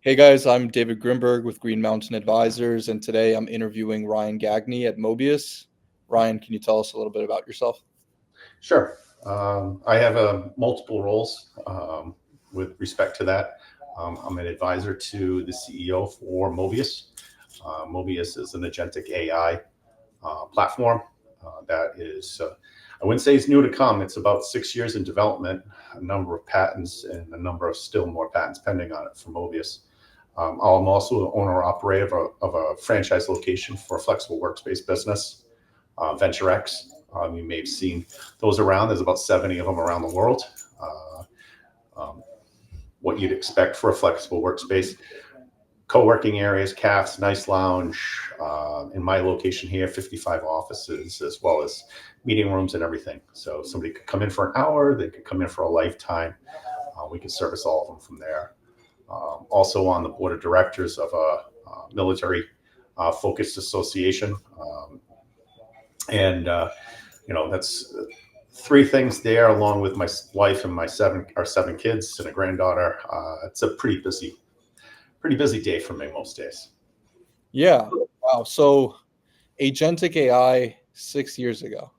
Hey guys, I'm David Grimberg with Green Mountain Advisors, and today I'm interviewing Ryan Gagne at Mobeus. Ryan, can you tell us a little bit about yourself? Sure. I have multiple roles with respect to that. I'm an advisor to the CEO for Mobeus. Mobeus is an agentic AI platform that is, I wouldn't say it's new to come. It's about 6 years in development, a number of patents, and a number of still more patents pending on it for Mobeus. I'm also the owner operator of a franchise location for a flexible workspace business, Venture X. You may have seen those around. There's about 70 of them around the world. Uh, um, what you'd expect for a flexible workspace. Co-working areas, cafes, nice lounge. In my location here, 55 offices, as well as meeting rooms and everything. So somebody could come in for an hour, they could come in for a lifetime. We can service all of them from there. Also on the board of directors of a military focused association. And that's three things there, along with my wife and my seven kids and a granddaughter. It's a pretty busy day for me most days. Yeah, wow. So Agentic AI 6 years ago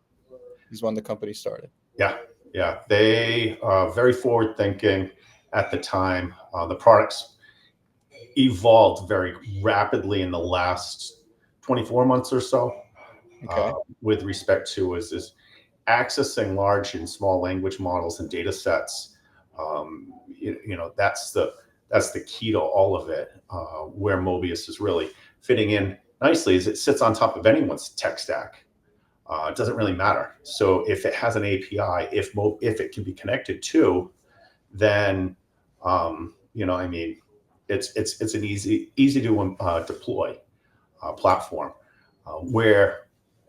is when the company started. Yeah, yeah. They very forward thinking at the time. The products evolved very rapidly in the last 24 months or so, uh, Okay. with respect to is accessing large and small language models and data sets. That's the key to all of it. Where Mobeus is really fitting in nicely is it sits on top of anyone's tech stack. It doesn't really matter. So if it has an API, if it can be connected to, then I mean, it's an easy to deploy platform. Where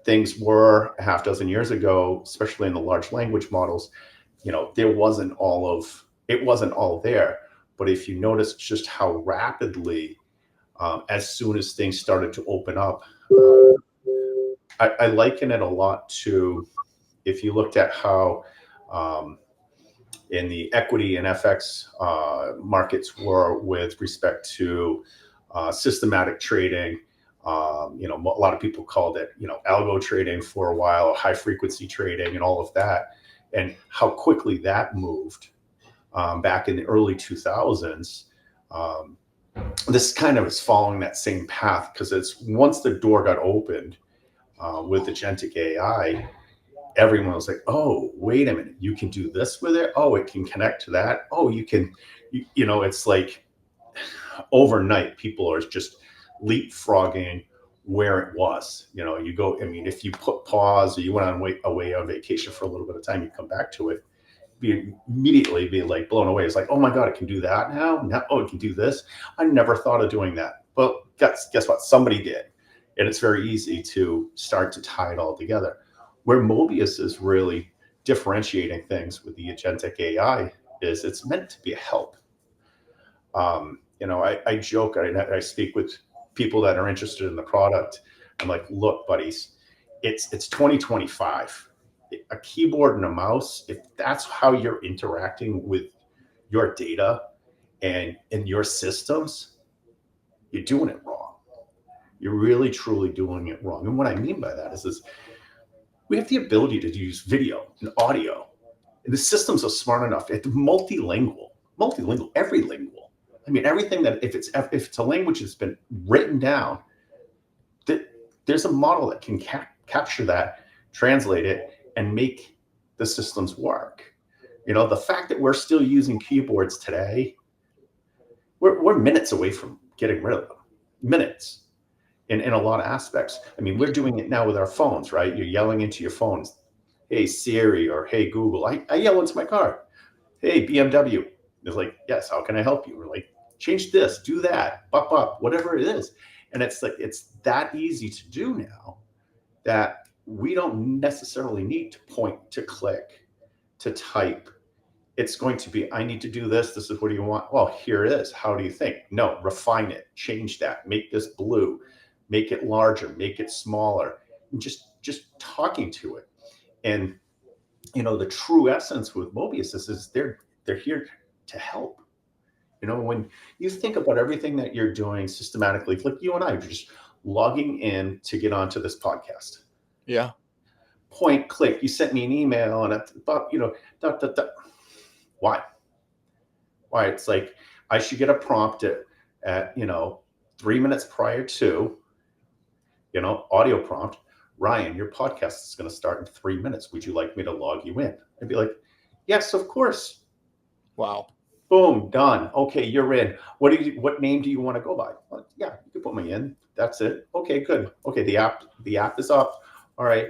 things were a half dozen years ago, especially in the large language models, there wasn't all there. But if you notice just how rapidly, as soon as things started to open up, I liken it a lot to if you looked at how um, in the equity and FX markets were with respect to systematic trading. A lot of people called it, algo trading for a while, high frequency trading, and all of that, and how quickly that moved back in the early 2000s. Um, this kind of is following that same path because it's once the door got opened with agentic AI, everyone was like, "Oh, wait a minute, you can do this with it. Oh, it can connect to that. Oh, you can, it's like overnight, people are just leapfrogging where it was. You go. I mean, if you put pause or you went away on vacation for a little bit of time, you come back to it, immediately be like blown away. It's like, oh my god, it can do that now. Now, oh, it can do this. I never thought of doing that. Well, guess what? Somebody did, and it's very easy to start to tie it all together. Where Mobius is really differentiating things with the agentic AI is it's meant to be a help. I joke, I speak with people that are interested in the product. I'm like, look, buddies, it's 2025. A keyboard and a mouse, if that's how you're interacting with your data and your systems, you're doing it wrong. You're really truly doing it wrong. And what I mean by that is we have the ability to use video and audio. And the systems are smart enough. It's multilingual, every lingual. I mean, everything that if it's a language that's been written down, that there's a model that can capture that, translate it, and make the systems work. The fact that we're still using keyboards today, we're minutes away from getting rid of them. Minutes. In a lot of aspects. I mean, we're doing it now with our phones, right? You're yelling into your phones, hey Siri or hey Google. I yell into my car, hey BMW. It's like, yes, how can I help you? We're like, change this, do that, up, whatever it is. And it's like, it's that easy to do now that we don't necessarily need to point, to click, to type. It's going to be, I need to do this. This is what do you want? Well, here it is. How do you think? No, refine it, change that, make this blue, make it larger, make it smaller, and just talking to it. And the true essence with Mobius is they're here to help. You know, when you think about everything that you're doing systematically, like you and I are just logging in to get onto this podcast. Yeah. Point, click, you sent me an email and you know, why? Why? It's like I should get a prompt at you know, 3 minutes prior to, you know, audio prompt. Ryan, your podcast is going to start in 3 minutes. Would you like me to log you in? I'd be like, yes, of course. Wow. Boom, done. Okay, you're in. What name do you want to go by? Well, yeah, you can put me in. That's it. Okay, good. Okay, the app is up. All right.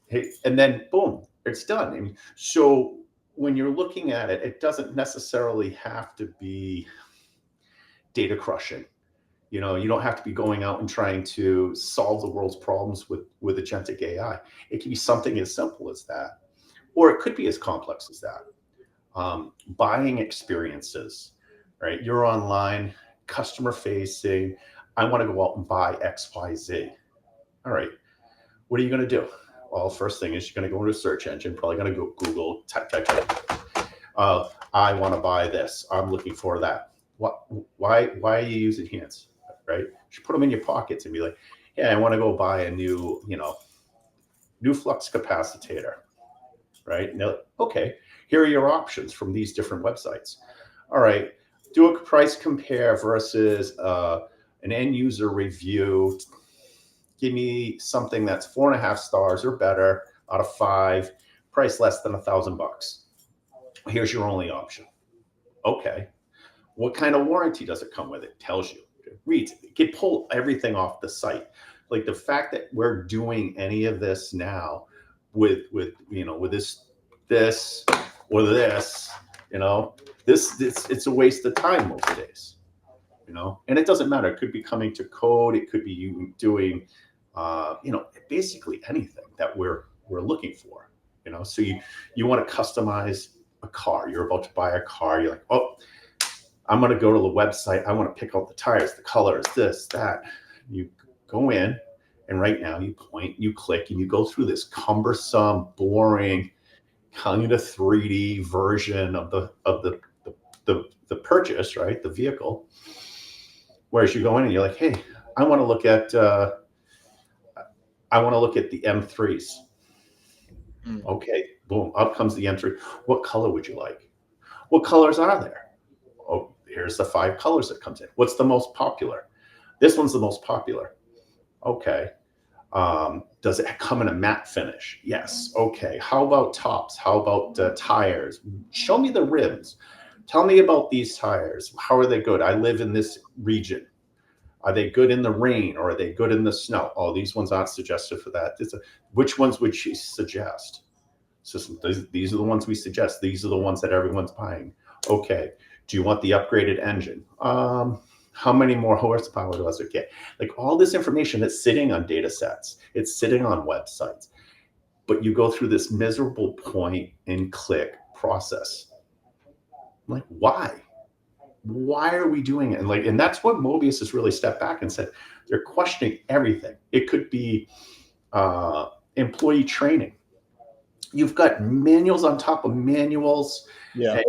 Hey, and then boom, it's done. And so when you're looking at it, it doesn't necessarily have to be data crushing. You know, you don't have to be going out and trying to solve the world's problems with agentic AI. It can be something as simple as that, or it could be as complex as that. Buying experiences, right? You're online, customer facing. I want to go out and buy X, Y, Z. All right. What are you going to do? Well, first thing is you're going to go into a search engine, probably going to go Google, type. I want to buy this. I'm looking for that. What? Why are you using hands? Right? You should put them in your pockets and be like, yeah, I want to go buy a new, you know, new flux capacitor. Right? And they're like, okay, here are your options from these different websites. All right, do a price compare versus an end user review. Give me something that's 4.5 stars or better out of 5, price less than $1,000. Here's your only option. Okay. What kind of warranty does it come with? It tells you. It reads. It can pull everything off the site. Like the fact that we're doing any of this now with you know, with this or this, you know, this it's a waste of time most days. You know, and it doesn't matter. It could be coming to code. It could be you doing, you know, basically anything that we're looking for. You know, so you want to customize a car. You're about to buy a car. You're like, oh, I'm going to go to the website. I want to pick out the tires, the colors, this, that. You go in, and right now you point, you click, and you go through this cumbersome, boring, kind of 3D version of the purchase, right? The vehicle. Whereas you go in and you're like, hey, I want to look at the M3s. Okay, boom, up comes the M3. What color would you like? What colors are there? Oh, here's the 5 colors that comes in. What's the most popular? This one's the most popular. Okay. Does it come in a matte finish? Yes. Okay. How about tops? How about tires? Show me the rims. Tell me about these tires. How are they good? I live in this region. Are they good in the rain or are they good in the snow? Oh, these ones aren't suggested for that. Which ones would she suggest? So these are the ones we suggest. These are the ones that everyone's buying. Okay. Do you want the upgraded engine? How many more horsepower does it get? Like all this information that's sitting on data sets, it's sitting on websites, but you go through this miserable point and click process. I'm like, why? Why are we doing it? And that's what Mobeus has really stepped back and said, they're questioning everything. It could be employee training. You've got manuals on top of manuals. Yeah. And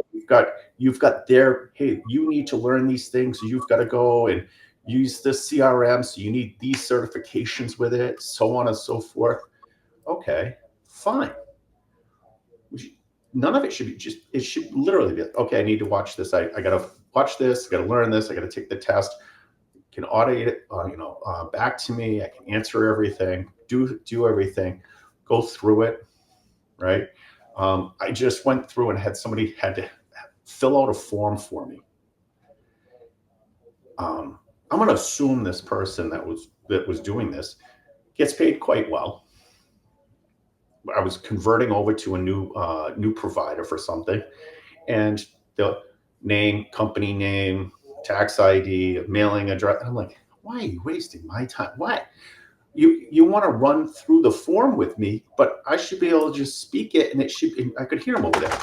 you've got their, hey, you need to learn these things. So you've got to go and use the CRM. So you need these certifications with it, so on and so forth. Okay, fine. None of it should be it should literally be, okay, I need to watch this. I got to watch this. I got to learn this. I got to take the test. Can audit it, back to me. I can answer everything, do everything, go through it, right? I just went through and had somebody had to fill out a form for me. I'm going to assume this person that was doing this gets paid quite well. I was converting over to a new provider for something, and the name, company name, tax ID, mailing address. I'm like, why are you wasting my time? Why? You want to run through the form with me, but I should be able to just speak it, and I could hear him over there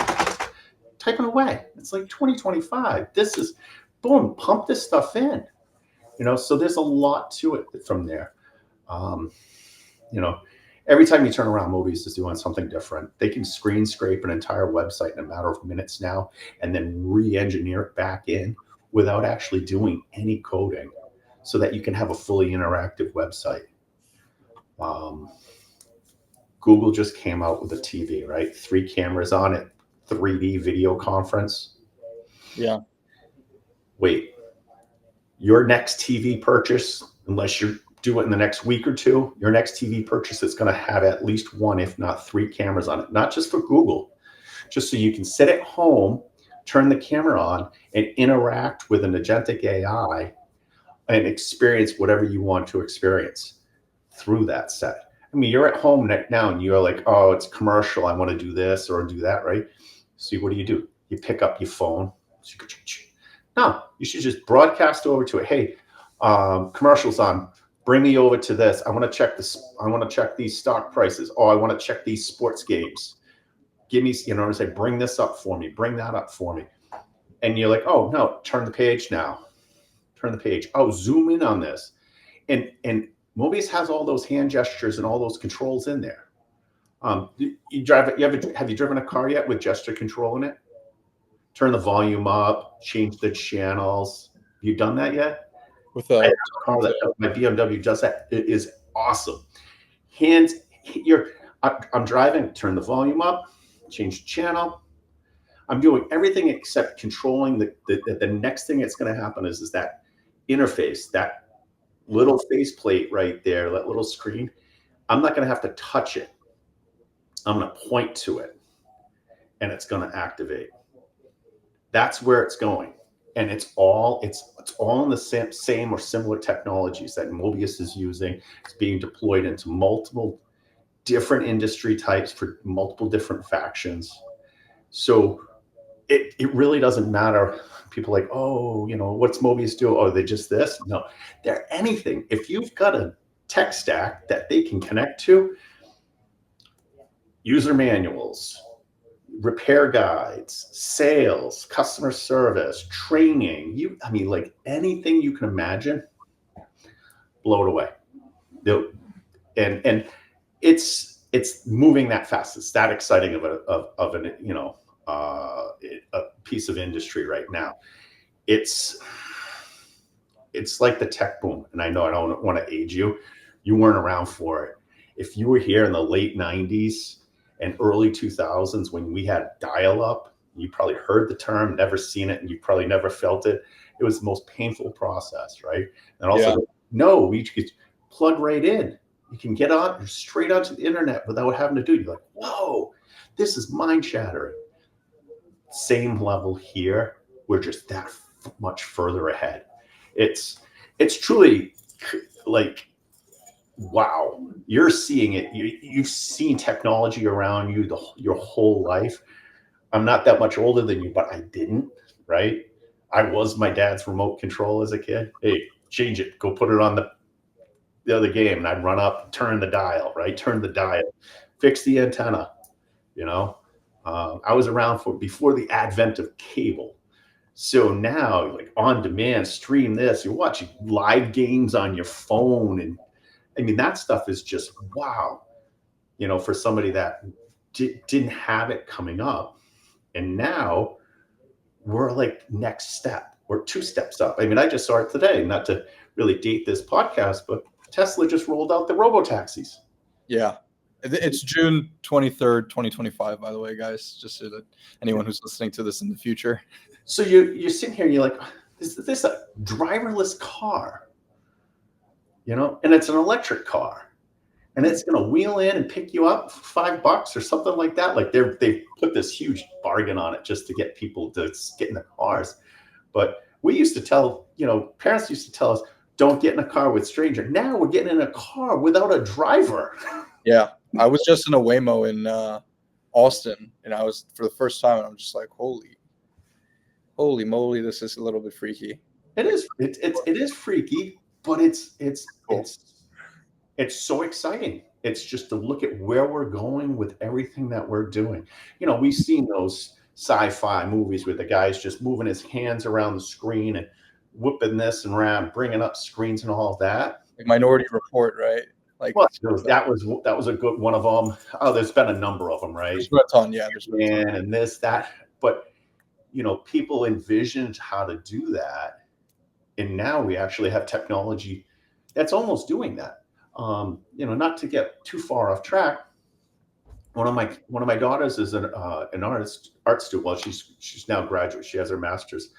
typing away. It's like 2025. This is boom, pump this stuff in. So there's a lot to it from there. Every time you turn around, Mobeus is doing something different. They can screen scrape an entire website in a matter of minutes now and then re-engineer it back in without actually doing any coding, so that you can have a fully interactive website. Google just came out with a TV, right? 3 cameras on it, 3D video conference. Yeah. Wait, your next TV purchase, unless you do it in the next week or two, your next TV purchase is going to have at least 1, if not 3 cameras on it, not just for Google, just so you can sit at home, turn the camera on, and interact with an agentic AI and experience whatever you want to experience through that set. I mean, you're at home now and you're like, oh, it's commercial, I want to do this or do that, right? So what do? You pick up your phone. No, you should just broadcast over to it. Hey, commercials on. Bring me over to this. I want to check this. I want to check these stock prices. Oh, I want to check these sports games. Give me, say, bring this up for me. Bring that up for me. And you're like, oh no, turn the page now. Turn the page. Oh, zoom in on this. And Mobeus has all those hand gestures and all those controls in there. Have you driven a car yet with gesture control in it? Turn the volume up, change the channels. Have you done that yet? With a car that my BMW does that. It is awesome. I'm driving, turn the volume up, change the channel. I'm doing everything except controlling the next thing that's going to happen is that interface, that little faceplate right there, that little screen. I'm not going to have to touch it. I'm going to point to it, and it's going to activate. That's where it's going, and it's all in the same or similar technologies that Mobeus is using. It's being deployed into multiple different industry types for multiple different factions. So it really doesn't matter. People are like, oh, what's Mobeus do? Oh, they just this? No, they're anything. If you've got a tech stack that they can connect to, user manuals, repair guides, sales, customer service, training, like anything you can imagine, blow it away. And it's moving that fast. It's that exciting of a piece of industry right now. It's like the tech boom. And I know I don't want to age you. You weren't around for it. If you were here in the late 90s and early 2000s when we had dial-up, you probably heard the term, never seen it, and you probably never felt it. It was the most painful process, right? And also, no, we could plug right in. You can get on straight onto the internet without having to do it. You're like, whoa, this is mind-shattering. Same level here. We're just that much further ahead. It's truly like, wow, you're seeing it. You've seen technology around you your whole life. I'm not that much older than you, but I didn't, right? I was my dad's remote control as a kid. Hey, change it. Go put it on the other game. And I'd run up, turn the dial, right? Turn the dial, fix the antenna, I was around before the advent of cable. So now, like on demand, stream this. You're watching live games on your phone. And that stuff is just wow, for somebody that didn't have it coming up. And now we're like next step. We're 2 steps up. I just saw it today, not to really date this podcast, but Tesla just rolled out the robo-taxis. Yeah. It's June 23rd, 2025, by the way, guys, just so that anyone who's listening to this in the future. So you're sitting here and you're like, is this a driverless car? And it's an electric car. And it's going to wheel in and pick you up for $5 or something like that. Like they put this huge bargain on it just to get people to get in the cars. But we used to tell, parents used to tell us, don't get in a car with stranger. Now we're getting in a car without a driver. Yeah. I was just in a Waymo in Austin, and I was for the first time, and I'm just like, holy moly, this is a little bit freaky. It is. It is freaky, but it's Cool. It's so exciting. It's just to look at where we're going with everything that we're doing. We've seen those sci-fi movies where the guy's just moving his hands around the screen and whipping this and around, bringing up screens and all of that. Like Minority Report, right? Like, well, that was a good one of them. Oh, there's been a number of them, right? There's a ton, yeah. And this, that, but people envisioned how to do that, and now we actually have technology that's almost doing that. Not to get too far off track, one of my daughters is an art student. Well, she's now graduate. She has her master's.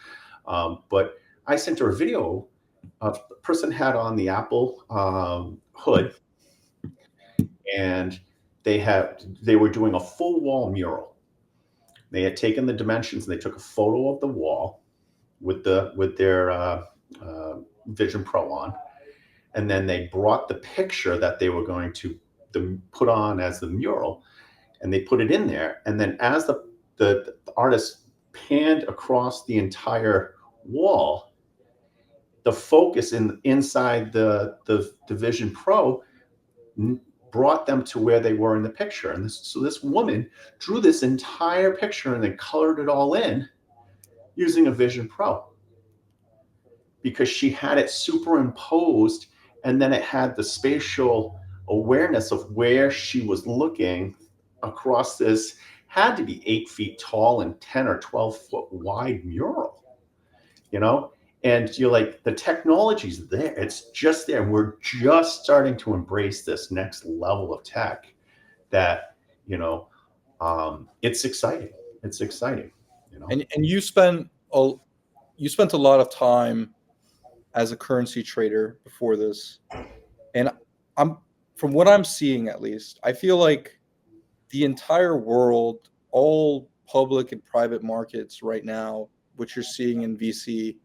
But I sent her a video of the person had on the Apple hood, and they were doing a full wall mural. They had taken the dimensions and they took a photo of the wall with their Vision Pro on, and then they brought the picture that they were going to put on as the mural, and they put it in there. And then as the artist panned across the entire wall, the focus inside the Vision Pro brought them to where they were in the picture. And so this woman drew this entire picture and then colored it all in using a Vision Pro, because she had it superimposed, and then it had the spatial awareness of where she was looking across this, had to be 8 feet tall and 10 or 12 foot wide mural, and you're like, the technology's there. It's just there. And we're just starting to embrace this next level of tech that, it's exciting. It's exciting. And you spent a lot of time as a currency trader before this. And from what I'm seeing, at least, I feel like the entire world, all public and private markets right now, which you're seeing in VC,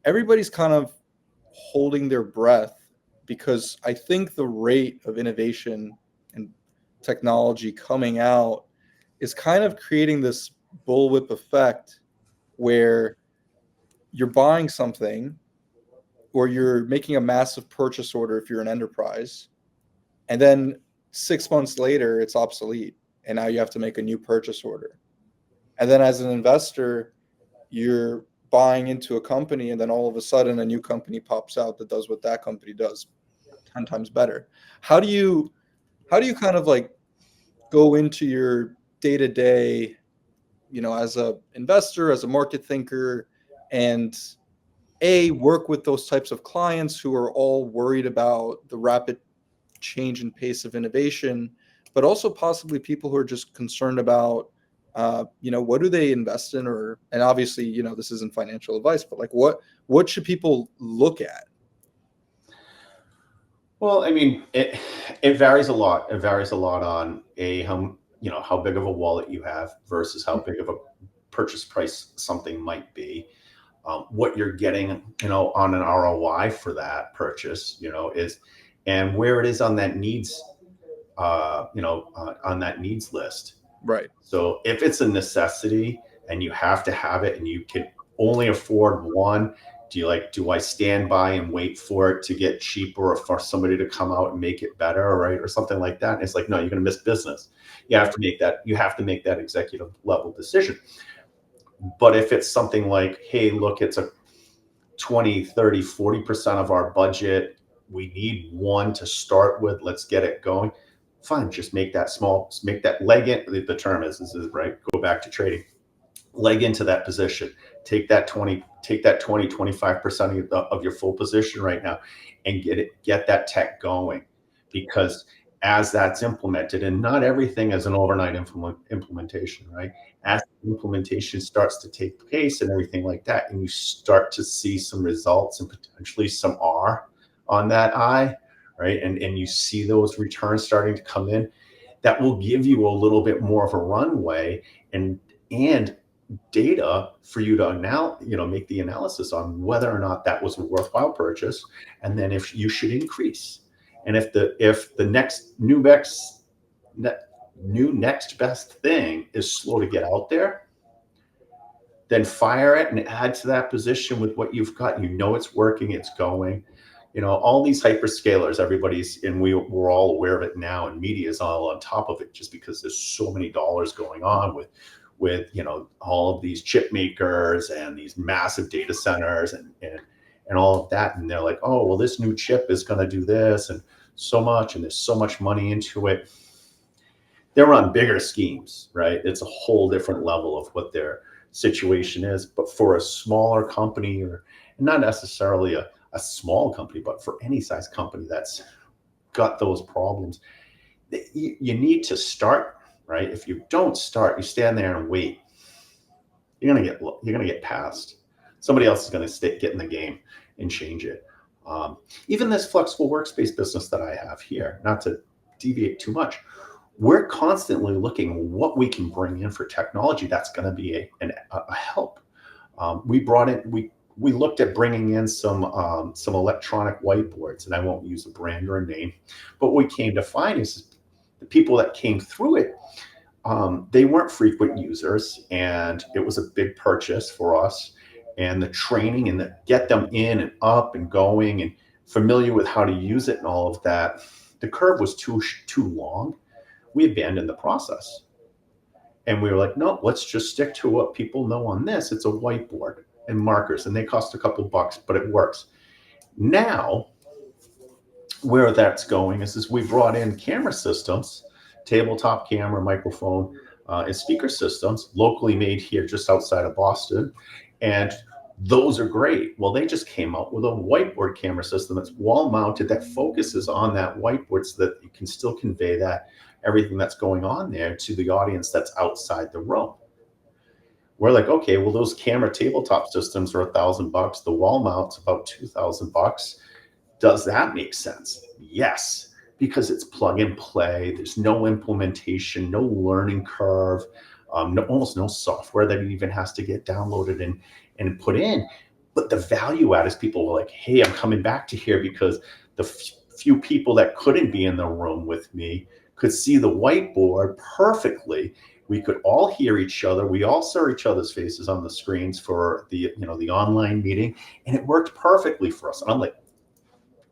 everybody's kind of holding their breath, because I think the rate of innovation and technology coming out is kind of creating this bullwhip effect, where you're buying something or you're making a massive purchase order if you're an enterprise, and then 6 months later it's obsolete, and now you have to make a new purchase order. And then as an investor, you're buying into a company, and then all of a sudden a new company pops out that does what that company does 10 times better. How do you kind of like go into your day-to-day, as a investor, as a market thinker, and work with those types of clients who are all worried about the rapid change and pace of innovation, but also possibly people who are just concerned about what do they invest in, and obviously, this isn't financial advice, but like what should people look at? Well, I mean, it varies a lot. It varies a lot on how big of a wallet you have versus how big of a purchase price something might be. What you're getting, on an ROI for that purchase, is, and where it is on that needs, on that needs list. Right. So if it's a necessity and you have to have it and you can only afford one, do I stand by and wait for it to get cheaper, or for somebody to come out and make it better, right? Or something like that. And it's like, no, you're going to miss business. You have to make that executive level decision. But if it's something like, hey, look, it's a 20, 30, 40% of our budget, we need one to start with, let's get it going. Fine, just make that leg in. The term is right. Go back to trading. Leg into that position. Take that 25% of your full position right now, and get that tech going. Because as that's implemented, and not everything is an overnight implementation, right? As the implementation starts to take place and everything like that, and you start to see some results and potentially some R on that I, right? And you see those returns starting to come in, that will give you a little bit more of a runway and data for you to now, make the analysis on whether or not that was a worthwhile purchase, and then if you should increase. And if the next next best thing is slow to get out there, then fire it and add to that position with what you've got. It's working, it's going. All these hyperscalers, we're all aware of it now, and media is all on top of it, just because there's so many dollars going on with all of these chip makers and these massive data centers and all of that. And they're like, oh, well, this new chip is going to do this and so much, and there's so much money into it. They're on bigger schemes, right? It's a whole different level of what they're situation is. But for a smaller company, or not necessarily a small company, but for any size company that's got those problems, you need to start, right? If you don't start, you stand there and wait, you're gonna get passed. Somebody else is gonna get in the game and change it. Even this flexible workspace business that I have here, not to deviate too much, we're constantly looking what we can bring in for technology that's going to be a help. We looked at bringing in some electronic whiteboards, and I won't use a brand or a name, but what we came to find is the people that came through it, they weren't frequent users, and it was a big purchase for us. And the training and the get them in and up and going and familiar with how to use it and all of that, the curve was too long. We abandoned the process. And we were like, no, let's just stick to what people know on this. It's a whiteboard and markers, and they cost a couple bucks, but it works. Now, where that's going is we brought in camera systems, tabletop camera, microphone, and speaker systems, locally made here just outside of Boston. And those are great. Well, they just came out with a whiteboard camera system that's wall mounted, that focuses on that whiteboard so that you can still convey that everything that's going on there to the audience that's outside the room. We're like, okay, well, those camera tabletop systems are $1,000. The wall mount's about $2,000. Does that make sense? Yes, because it's plug and play. There's no implementation, no learning curve, almost no software that even has to get downloaded and put in. But the value add is people were like, hey, I'm coming back to here because the few people that couldn't be in the room with me could see the whiteboard perfectly. We could all hear each other. We all saw each other's faces on the screens for the online meeting, and it worked perfectly for us. And I'm like,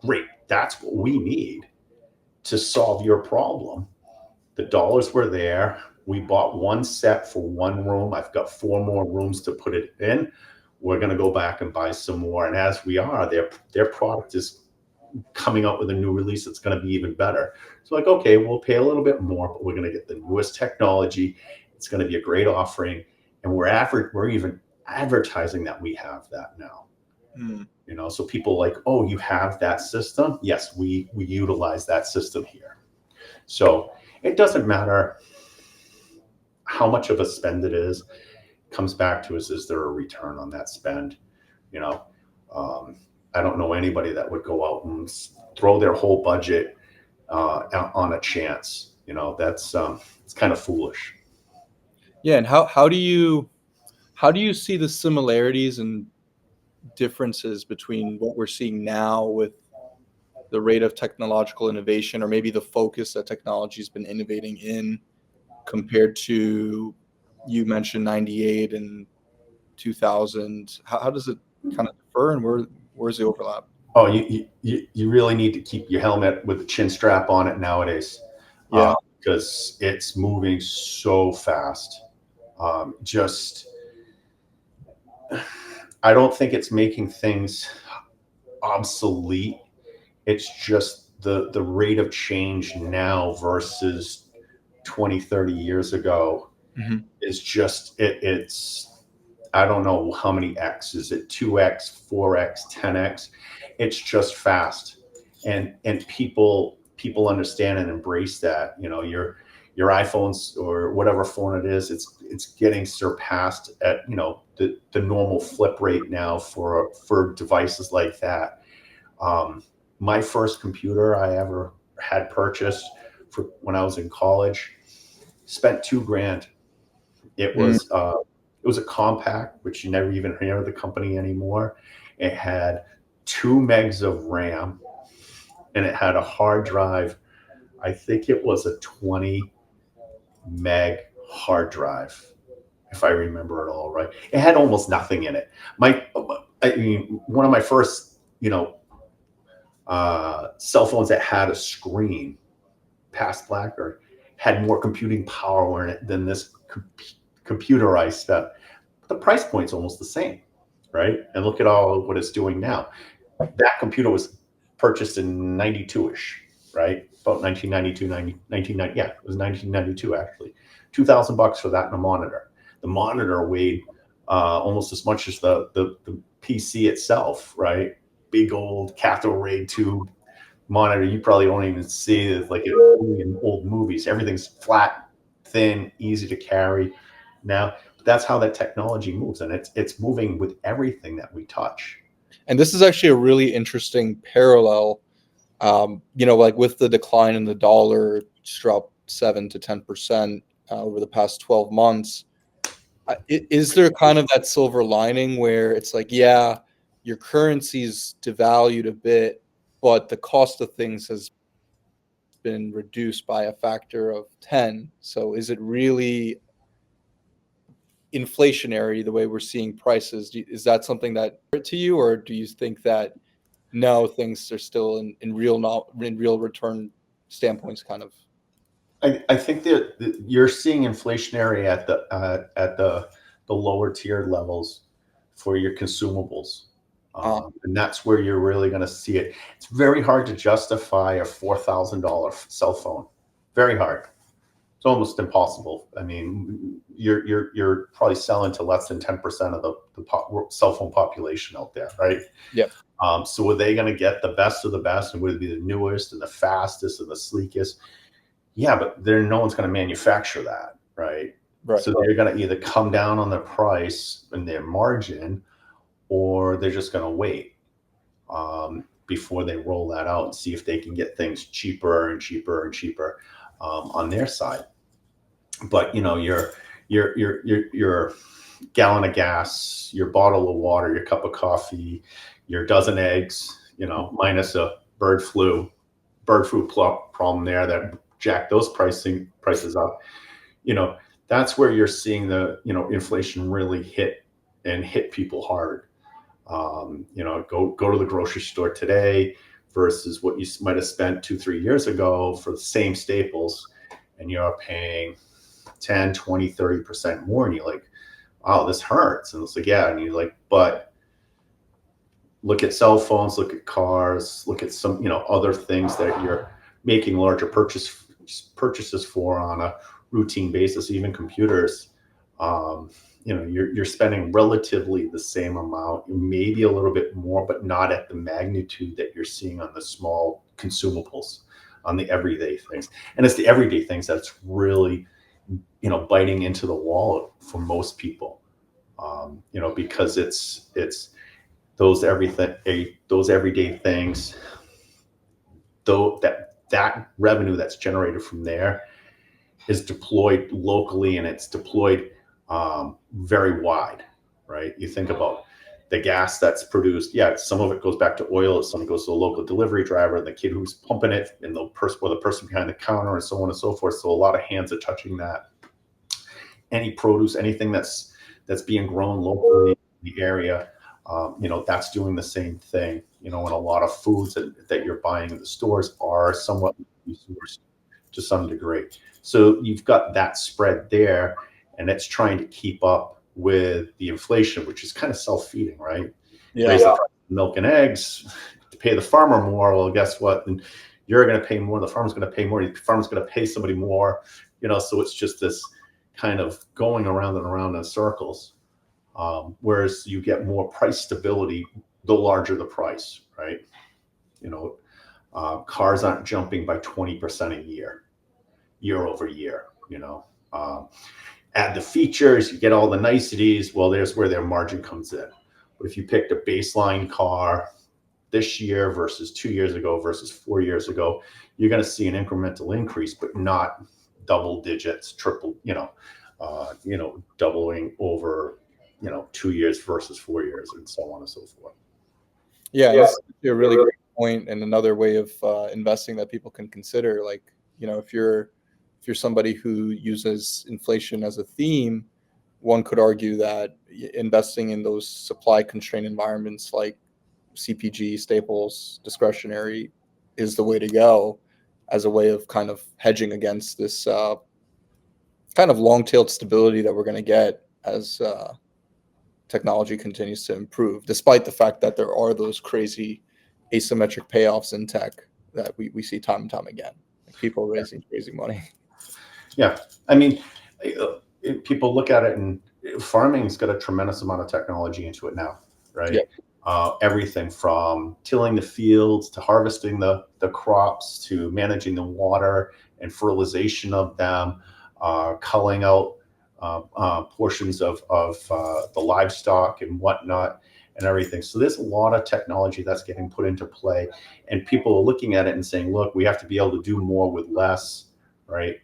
great, that's what we need to solve your problem. The dollars were there. We bought one set for one room. I've got 4 more rooms to put it in. We're going to go back and buy some more. And as we are, their product is coming out with a new release that's going to be even better. So like, okay, we'll pay a little bit more, but we're going to get the newest technology. It's going to be a great offering. And we're even advertising that we have that now. So people like, oh, you have that system? Yes, we utilize that system here. So it doesn't matter how much of a spend it is. It comes back to is there a return on that spend? I don't know anybody that would go out and throw their whole budget on a chance. That's it's kind of foolish. Yeah, and how do you see the similarities and differences between what we're seeing now with the rate of technological innovation, or maybe the focus that technology has been innovating in, compared to, you mentioned 98 and 2000? How does it kind of differ, and where's the overlap? Oh, you really need to keep your helmet with the chin strap on it nowadays. Yeah. Because it's moving so fast. I don't think it's making things obsolete. It's just the rate of change now versus 20, 30 years ago is just, it's, I don't know how many X. Is it 2X, 4X, 10X? It's just fast. And people understand and embrace that. Your iPhones or whatever phone it is, it's getting surpassed at the normal flip rate now for devices like that. My first computer I ever had purchased for when I was in college, spent $2,000. It was a compact, which you never even hear of the company anymore. It had 2 megs of RAM, and it had a hard drive. I think it was a 20 meg hard drive, if I remember it all right. It had almost nothing in it. One of my first, cell phones that had a screen, past BlackBerry, had more computing power in it than this computer I spent. The price point's almost the same, right? And look at what it's doing now. That computer was purchased in 92-ish, right? About 1990. Yeah, it was 1992 actually. $2,000 for that and a monitor. The monitor weighed almost as much as the PC itself, right? Big old cathode ray tube monitor. You probably won't even see it like in old movies. Everything's flat, thin, easy to carry. Now, that's how that technology moves, and it's moving with everything that we touch. And this is actually a really interesting parallel. Like with the decline in the dollar, it's dropped 7 to 10% over the past 12 months. Is there kind of that silver lining where it's like, yeah, your currency's devalued a bit, but the cost of things has been reduced by a factor of 10. So is it really inflationary the way we're seeing prices? Is that something that to you, or do you think that no, things are still in real return standpoints kind of? I think that you're seeing inflationary at the lower tiered levels for your consumables, Uh, and that's where you're really going to see it. It's very hard to justify a $4,000 cell phone. Very hard. It's almost impossible. I mean, you're probably selling to less than 10% of the cell phone population out there, right? yeah, So are they going to get the best of the best, and would it be the newest and the fastest and the sleekest? Yeah, but no one's going to manufacture that, right? right. So they're going to either come down on the price and their margin, or they're just going to wait before they roll that out and see if they can get things cheaper and cheaper and cheaper on their side. But your gallon of gas, your bottle of water, your cup of coffee, your dozen eggs, minus a bird flu problem there that jack those prices up. That's where you're seeing the inflation really hit people hard. Go to the grocery store today versus what you might have spent 2-3 years ago for the same staples, and you're paying 10, 20, 30% more, and you're like, wow, this hurts. And it's like, yeah. And you're like, but look at cell phones, look at cars, look at some other things that you're making larger purchases for on a routine basis, even computers. You're spending relatively the same amount, maybe a little bit more, but not at the magnitude that you're seeing on the small consumables, on the everyday things. And it's the everyday things that's really biting into the wallet for most people, because it's those everyday things, though, that revenue that's generated from there is deployed locally, and it's deployed very wide, right? You think about the gas that's produced. Yeah, some of it goes back to oil, some goes to the local delivery driver, and the kid who's pumping it, and the person behind the counter, and so on and so forth. So a lot of hands are touching that. Any produce, anything that's being grown locally in the area, that's doing the same thing. And a lot of foods that you're buying in the stores are somewhat sourced to some degree. So you've got that spread there, and it's trying to keep up with the inflation, which is kind of self-feeding, right? Yeah. Raise the price of milk and eggs to pay the farmer more. Well, guess what? And you're going to pay more. The farmer's going to pay more. The farmer's going to pay somebody more. So it's just this kind of going around and around in circles. Whereas you get more price stability the larger the price, right? Cars aren't jumping by 20% a year over year. Add the features, you get all the niceties. Well, there's where their margin comes in. But if you picked a baseline car this year versus 2 years ago versus 4 years ago, you're going to see an incremental increase, but not double digits, triple, doubling over, 2 years versus 4 years, and so on and so forth. Yeah, that's a really great point, and another way of investing that people can consider. Like, if you're somebody who uses inflation as a theme, one could argue that investing in those supply constrained environments like CPG, staples, discretionary is the way to go, as a way of kind of hedging against this kind of long-tailed stability that we're going to get as technology continues to improve, despite the fact that there are those crazy asymmetric payoffs in tech that we see time and time again, like people raising crazy money. Yeah, I mean, people look at it, and farming's got a tremendous amount of technology into it now, right? Yeah. Everything from tilling the fields to harvesting the crops to managing the water and fertilization of them, culling out portions of the livestock and whatnot and everything. So there's a lot of technology that's getting put into play, and people are looking at it and saying, look, we have to be able to do more with less, right?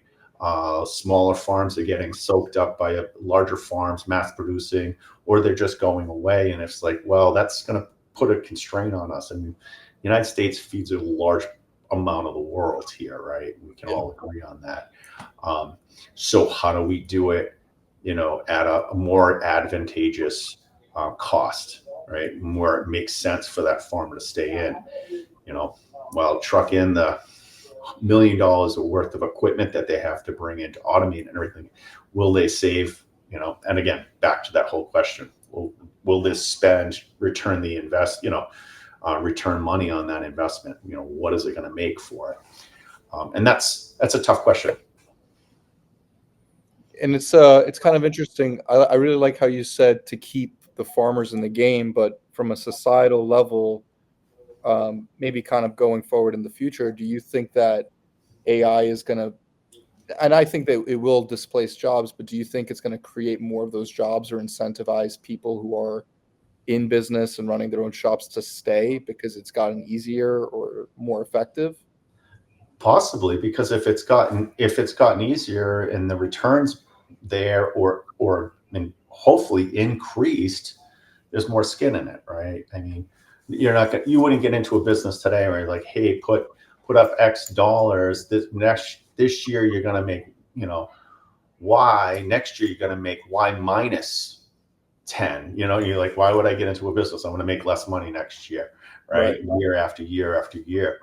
Smaller farms are getting soaked up by larger farms, mass producing, or they're just going away. And it's like, well, that's going to put a constraint on us. And the United States feeds a large amount of the world here, right? We can all agree on that. So how do we do it, at a more advantageous cost, right? Where it makes sense for that farmer to stay in, well, truck in the $1 million worth of equipment that they have to bring in to automate and everything. Will they save, and again, back to that whole question, will this spend return the return money on that investment? What is it going to make for it? And that's a tough question. And it's kind of interesting. I really like how you said to keep the farmers in the game, but from a societal level, maybe kind of going forward in the future, do you think that AI is going to, and I think that it will displace jobs, but do you think it's going to create more of those jobs or incentivize people who are in business and running their own shops to stay because it's gotten easier or more effective? Possibly, because if it's gotten easier and the returns there and hopefully increased, there's more skin in it, right? I mean, you wouldn't get into a business today where you're like, hey, put up X dollars. This year you're gonna make, Y. Next year you're gonna make Y minus 10. You're like, why would I get into a business? I'm gonna make less money next year, right? Year after year after year.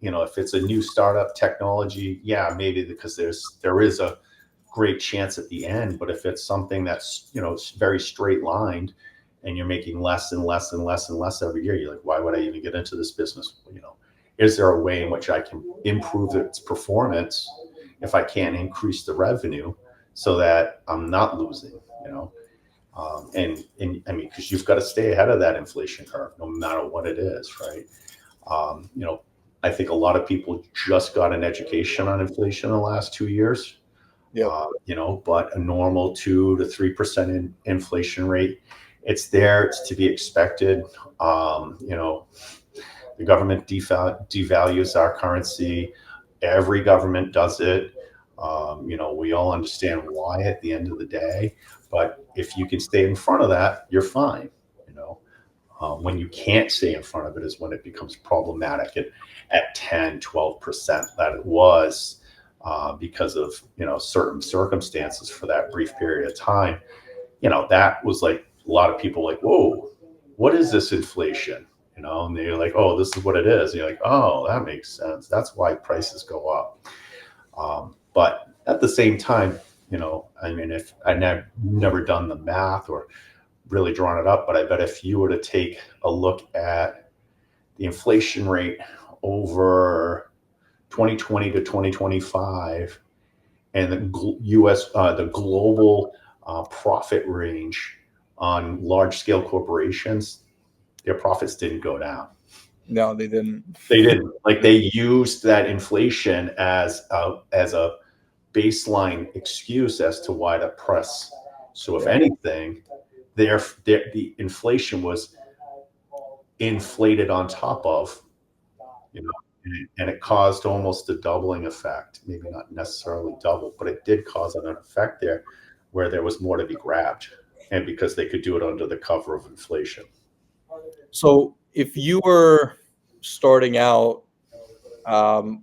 If it's a new startup technology, yeah, maybe because there is a great chance at the end. But if it's something that's very straight lined, and you're making less and less and less and less every year, you're like, why would I even get into this business? Is there a way in which I can improve its performance if I can't increase the revenue so that I'm not losing? And I mean, because you've got to stay ahead of that inflation curve, no matter what it is, right? I think a lot of people just got an education on inflation in the last 2 years. Yeah. But a normal 2 to 3% inflation rate, it's there. It's to be expected. The government devalues our currency. Every government does it. We all understand why at the end of the day. But if you can stay in front of that, you're fine. When you can't stay in front of it is when it becomes problematic. And at 10, 12% that it was because of, certain circumstances for that brief period of time, that was like a lot of people like, whoa, what is this inflation? And they're like, oh, this is what it is. And you're like, oh, that makes sense. That's why prices go up. But at the same time, I mean, if I've never done the math or really drawn it up, but I bet if you were to take a look at the inflation rate over 2020 to 2025 and the global profit range on large scale corporations, their profits didn't go down. No, they didn't. They didn't. Like, they used that inflation as a baseline excuse as to why to press. So if anything, the inflation was inflated on top of, and it caused almost a doubling effect. Maybe not necessarily double, but it did cause an effect there where there was more to be grabbed, and because they could do it under the cover of inflation. So if you were starting out,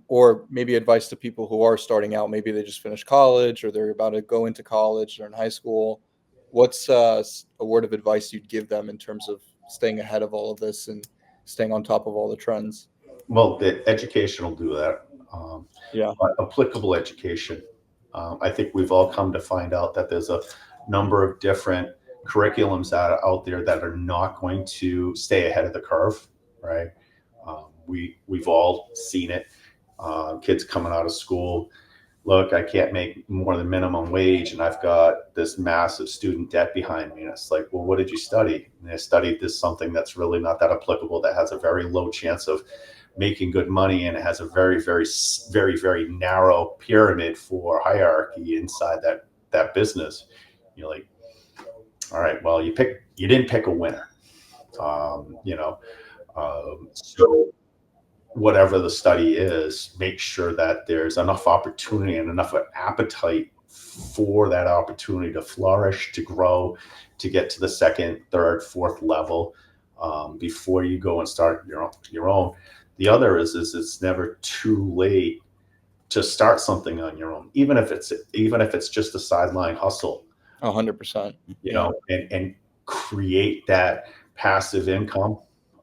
or maybe advice to people who are starting out, maybe they just finished college or they're about to go into college, they're in high school, what's a word of advice you'd give them in terms of staying ahead of all of this and staying on top of all the trends? Well, the education will do that. Yeah. But applicable education. I think we've all come to find out that there's a number of different curriculums that are out there that are not going to stay ahead of the curve, right? We've all seen it. Kids coming out of school look, I can't make more than minimum wage, and I've got this massive student debt behind me. And it's like, well, what did you study? And I studied this something that's really not that applicable, that has a very low chance of making good money, and it has a very, very, very, very narrow pyramid for hierarchy inside that business. You're like, all right, well, you didn't pick a winner. So whatever the study is, make sure that there's enough opportunity and enough appetite for that opportunity to flourish, to grow, to get to the second, third, fourth level before you go and start your own. The other is it's never too late to start something on your own, even if it's just a sideline hustle. 100%. And create that passive income.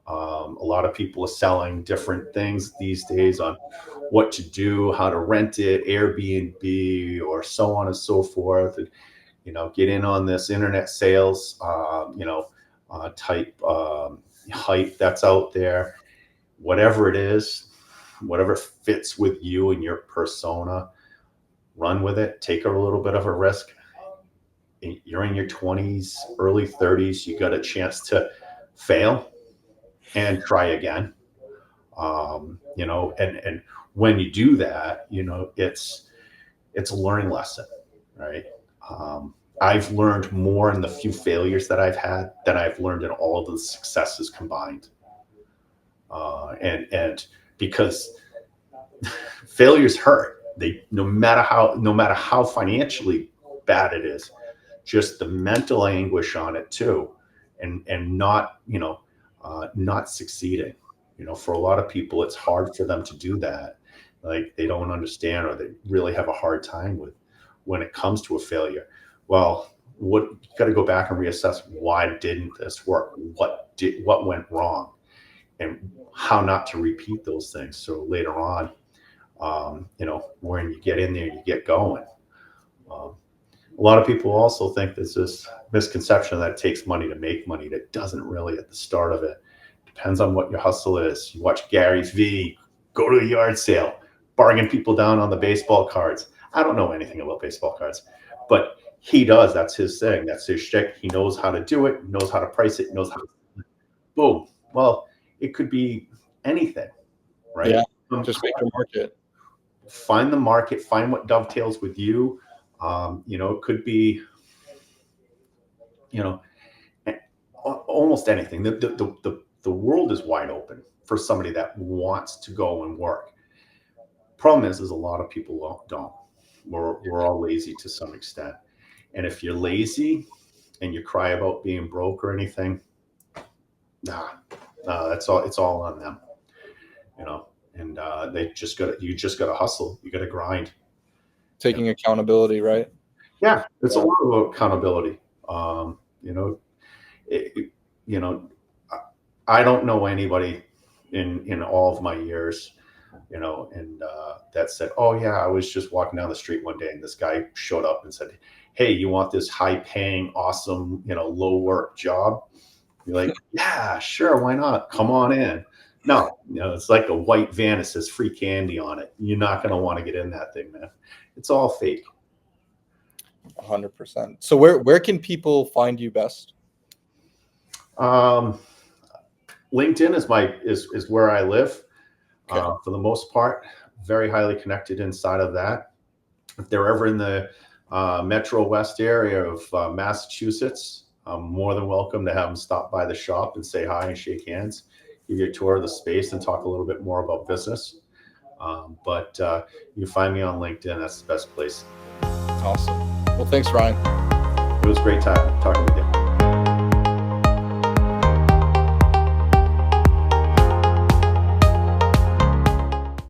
A lot of people are selling different things these days on what to do, how to rent it, Airbnb, or so on and so forth. And, get in on this internet sales, type hype that's out there. Whatever it is, whatever fits with you and your persona, run with it. Take a little bit of a risk. You're in your 20s, early 30s. You got a chance to fail and try again. And when you do that, it's a learning lesson, right? I've learned more in the few failures that I've had than I've learned in all of the successes combined. And because failures hurt, no matter how financially bad it is, just the mental anguish on it too, and not succeeding. For a lot of people, it's hard for them to do that. Like, they don't understand, or they really have a hard time with when it comes to a failure. Well, you got to go back and reassess, why didn't this work? What went wrong? And how not to repeat those things. So later on, when you get in there, you get going. A lot of people also think there's this misconception that it takes money to make money. That doesn't really at the start of it. Depends on what your hustle is. You watch Gary's V, go to a yard sale, bargain people down on the baseball cards. I don't know anything about baseball cards, but he does. That's his thing. That's his shtick. He knows how to do it, knows how to price it, knows how to, boom. Well, it could be anything, right? Yeah, just make your market. Find the market, find what dovetails with you. It could be, almost anything. The world is wide open for somebody that wants to go and work. Problem is a lot of people don't. We're all lazy to some extent. And if you're lazy and you cry about being broke or anything, it's all on them, and you just got to hustle. You got to grind. Taking accountability, right? Yeah, it's a lot of accountability. I don't know anybody in all of my years, that said, oh yeah, I was just walking down the street one day and this guy showed up and said, hey, you want this high paying, awesome, low work job? You're like, yeah, sure, why not? Come on in. No, it's like a white van that says free candy on it. You're not going to want to get in that thing, man. It's all fake. 100%. So where can people find you best? LinkedIn is where I live. Okay. For the most part, very highly connected inside of that. If they're ever in the Metro West area of Massachusetts, I'm more than welcome to have them stop by the shop and say hi and shake hands, give you a tour of the space and talk a little bit more about business. But you can find me on LinkedIn. That's the best place. Awesome. Well, thanks, Ryan. It was great talking with you.